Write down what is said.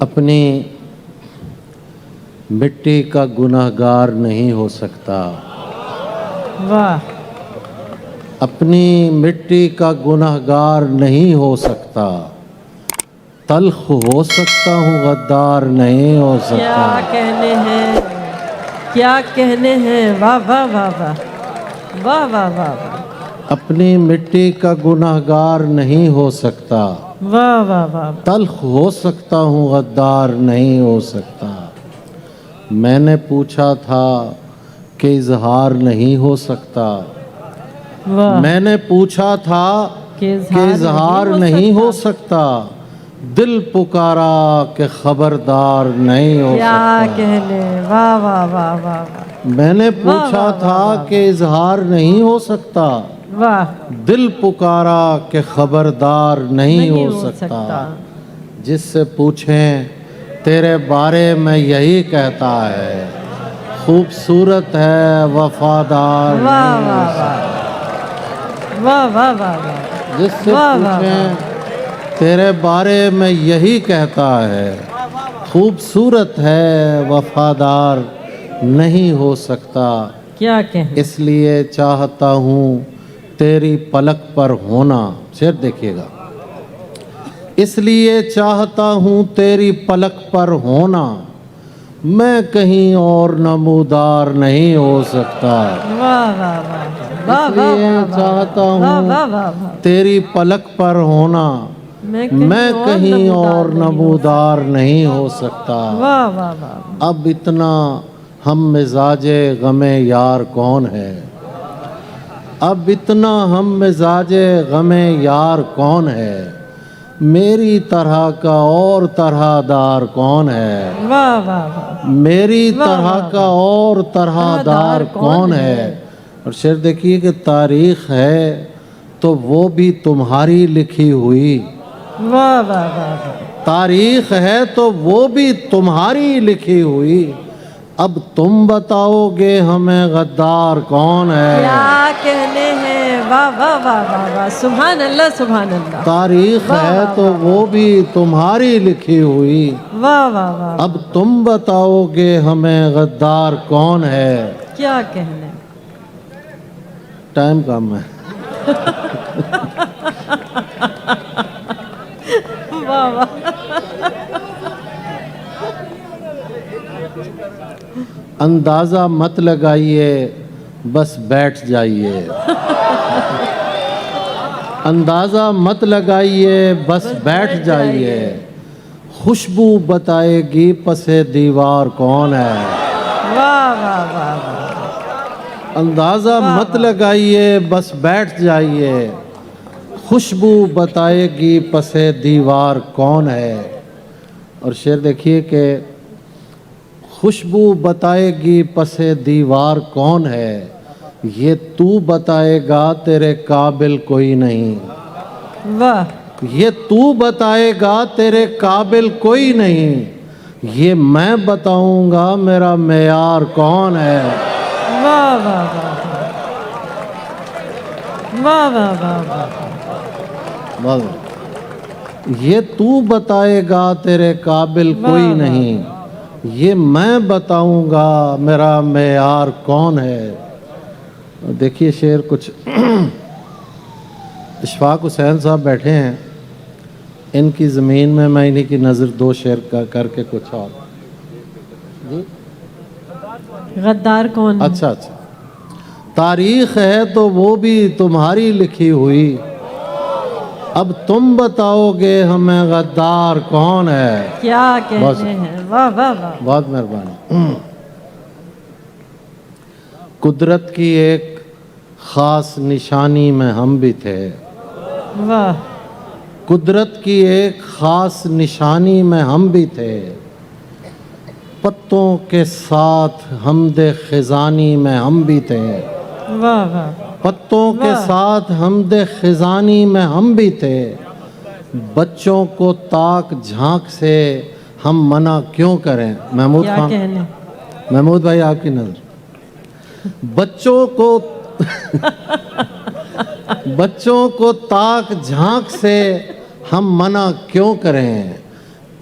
اپنی مٹی کا گنہگار نہیں ہو سکتا، واہ، اپنی مٹی کا گنہگار نہیں ہو سکتا، تلخ ہو سکتا ہوں غدار نہیں ہو کیا سکتا۔ کہنے ہیں، کیا کہنے ہیں، واہ واہ واہ واہ واہ واہ واہ واہ، اپنی مٹی کا گنہگار نہیں ہو سکتا، واہ واہ واہ، تلخ ہو سکتا ہوں غدار نہیں ہو سکتا۔ میں نے پوچھا تھا کہ اظہار نہیں ہو سکتا، واہ، میں نے پوچھا تھا کہ اظہار نہیں ہو سکتا، دل پکارا کہ خبردار نہیں ہو کیا سکتا۔ کہنے، واہ واہ واہ واہ واہ، میں نے پوچھا تھا کہ اظہار نہیں ہو سکتا، واہ، دل پکارا کہ خبردار نہیں ہو سکتا۔ جس سے پوچھیں تیرے بارے میں یہی کہتا ہے، خوبصورت ہے وفادار واہ نہیں ہو واہ سکتا۔ واہ واہ واہ واہ، جس سے پوچھیں تیرے بارے میں یہی کہتا ہے، خوبصورت ہے وفادار نہیں ہو سکتا۔ کیا کہنے، اس لیے چاہتا ہوں تیری پلک پر ہونا، شعر دیکھیے گا، اس لیے چاہتا ہوں تیری پلک پر ہونا، میں کہیں اور نمودار نہیں ہو سکتا۔ واہ واہ واہ، اس لیے چاہتا ہوں تیری پلک پر ہونا، میں کہیں اور نمودار نہیں ہو سکتا۔ واہ واہ واہ، اب اتنا ہم مزاج غم یار کون ہے، اب اتنا ہم مزاج غم یار کون ہے، میری طرح کا اور طرح دار کون ہے، واہ واہ واہ، میری طرح کا اور طرح دار کون ہے۔ اور شعر دیکھیے کہ تاریخ ہے تو وہ بھی تمہاری لکھی ہوئی، واہ واہ واہ، تاریخ ہے تو وہ بھی تمہاری لکھی ہوئی، اب تم بتاؤ گے ہمیں غدار کون ہے۔ کیا کہنے ہیں، واہ واہ واہ واہ واہ، سبحان اللہ سبحان اللہ، تاریخ ہے تو وہ بھی تمہاری لکھی ہوئی، واہ واہ واہ، اب تم بتاؤ گے ہمیں غدار کون ہے۔ کیا کہنے، ٹائم کم ہے۔ واہ واہ، اندازہ مت لگائیے بس بیٹھ جائیے، اندازہ مت لگائیے بس بیٹھ جائیے، خوشبو بتائے گی پس دیوار کون ہے۔ واہ واہ واہ واہ، اندازہ مت لگائیے بس بیٹھ جائیے، خوشبو بتائے گی پس دیوار کون ہے۔ اور شعر دیکھیے کہ خوشبو بتائے گی پس دیوار کون ہے، یہ تو بتائے گا تیرے قابل کوئی نہیں، واہ، یہ تو بتائے گا تیرے قابل کوئی نہیں، یہ میں بتاؤں گا میرا معیار کون ہے۔ واہ واہ واہ، واہ واہ واہ واہ، یہ تو بتائے گا تیرے قابل کوئی نہیں، یہ میں بتاؤں گا میرا معیار کون ہے۔ دیکھیے شعر کچھ اشفاق حسین صاحب بیٹھے ہیں، ان کی زمین میں میں انہی کی نظر دو شعر کر کے کچھ اور جی غدار کون ہے؟ اچھا، تاریخ ہے تو وہ بھی تمہاری لکھی ہوئی، اب تم بتاؤ گے ہمیں غدار کون ہے۔ کیا کہنے ہیں، واہ واہ واہ، بہت مہربانی۔ قدرت کی ایک خاص نشانی میں ہم بھی تھے، واہ، قدرت کی ایک خاص نشانی میں ہم بھی تھے، پتوں کے ساتھ حمد خزانی میں ہم بھی تھے، واہ واہ، پتوں کے ساتھ حمد خزانی میں ہم بھی تھے، بچوں کو تاک جھانک سے ہم منع کیوں کریں۔ محمود کیا خان، کہنے، محمود بھائی آپ کی نظر، بچوں کو تاک جھانک سے ہم منع کیوں کریں،